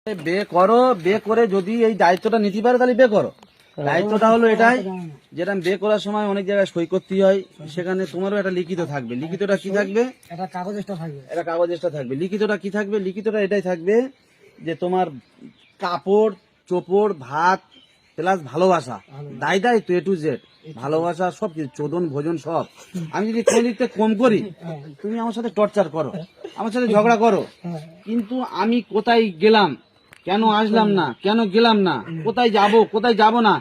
বে করো, বে করে যদি এই দায়িত্বটা নিতে পারো তাহলে বে করো। দায়িত্বটা হলো এটাই, যেটা বে করার সময় অনেক জায়গায় সই করতে হয়, সেখানে তোমারও একটা লিখিত থাকবে। লিখিতটা কি থাকবে? এটা কাগজটা থাকবে। এটা কাগজটা থাকবে। লিখিতটা কি থাকবে? লিখিতটা এটাই থাকবে যে তোমার কাপড় চোপড় ভাত প্লাস ভালোবাসা, দায়িত্ব এ টু জেড, ভালোবাসা সব কিছু, চোদন ভোজন সব। আমি যদি কোনো দিকটা কম করি, তুমি আমার সাথে টর্চার করো, আমার সাথে ঝগড়া করো, কিন্তু আমি কোথায় গেলাম, কেন আসলাম না, কেন গেলাম না, কোথায় যাব না,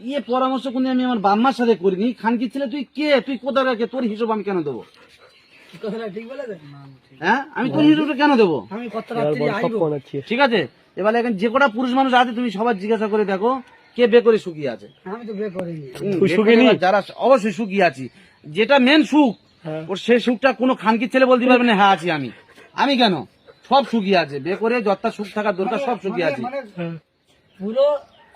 ইয়ে পরামর্শ কোনো আমি আমার বাম্মার সাথে করিনি। খানকি ছেলে তুই কে, তুই কোথায় রাখে, তোর হিসেব আমি কেন দেবো? হ্যাঁ, আমি তোর হিসেবটা কেন দেবো? ঠিক আছে, এবার এখন যে কটা পুরুষ মানুষ আছে তুমি সবার জিজ্ঞাসা করে দেখো কে বে করে সুখী আছে। আমি তো বে করিনি। যারা অবশ্যই সুখী আছি, যেটা মেন সুখ, ওর সেই সুখটা কোনো খানকির ছেলে বলতে পারবে না হ্যাঁ আছি আমি। আমি কেন, সব সুখী আছে, বে করে যতটা সুখ থাকার দরকার সব সুখী আছে। পুরো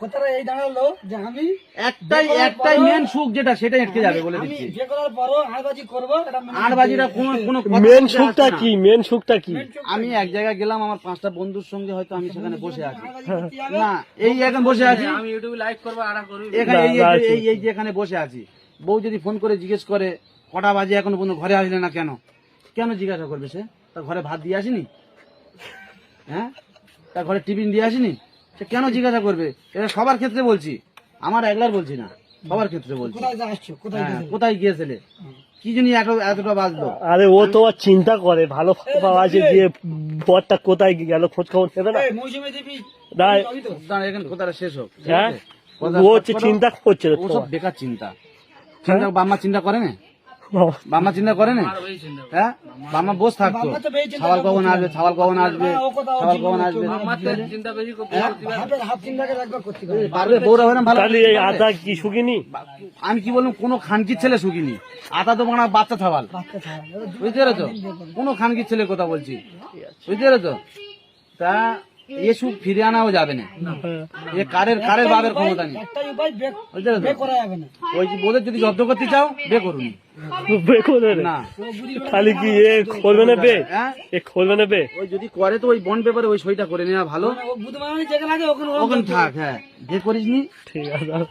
কথাটা এই দাঁড়ালো যে আমি একটাই মেন সুখ যেটা, সেটাই আটকে যাবে বলে দিচ্ছি। যে করার পরও আড়বাজি করবো, আড়বাজিটা কোনো মেন সুখটা কি? মেন সুখটা কি? আমি এক জায়গায় গেলাম আমার 5টা বন্ধুর সঙ্গে, হয়তো আমি সেখানে বসে আছি, না এই এখন বসে আছি, আমি ইউটিউবে লাইভ করবো আর করবি এখানে এই যে এখানে বসে আছি, বউ যদি ফোন করে জিজ্ঞেস করে কটা বাজে এখনো পর্যন্ত ঘরে আসলে না কেন, কেন জিজ্ঞাসা করবে সে? তার ঘরে ভাত দিয়ে আসেনি? হ্যাঁ, তার ঘরে টিফিন দিয়ে আসেনি? সে কেন জিজ্ঞাসা করবে? এটা সবার ক্ষেত্রে বলছি, আমার একলার বলছি না, সবার ক্ষেত্রে বলছি। কোথায় গিয়েছিলে, কি জন্য এতটা বাজলো? আরে ও তো আর চিন্তা করে, ভালো আছে যে বরটা কোথায় গেল খোঁজ খবর নেবে না। দাঁড়া, এখানে কথাটা শেষ হোক। হ্যাঁ, ও হচ্ছে চিন্তা করছে, ও সব বেকার চিন্তা। বাম্মা চিন্তা করে না, বাম্মা চিন্তা করে না। হ্যাঁ, বাম্মা বসে থাকতো, ছাওয়াল কখন আসবে, ছাওয়াল কখন আসবে, ছাওয়াল কখন আসবে, পারবে বউরা হয় না ভালো। তাহলে এই আদা কি শুকিনি? আমি কি বললাম, কোনো খানকির ছেলে সুখিনি, আতা তো মানে বাচ্চা থাওয়াল, বুঝতে পেরেছো? কোনো খানকির ছেলে কথা বলছি, বুঝতে পেরেছো? তা এ সুখ ফিরে আনাও যাবে না, এ কারের বাবের ক্ষমতা নেই, বুঝতে পেরেছো? ওই ওদের যদি জব্দ করতে চাও বে করুন না, খালি কি এ করবে না বে? হ্যাঁ, এ করবে না বে? ওই যদি করে তো ওই বন্ড পেপারে ওই সইটা করে নেওয়া ভালো, ওখানে থাক। হ্যাঁ, বে করিস নি, ঠিক আছে।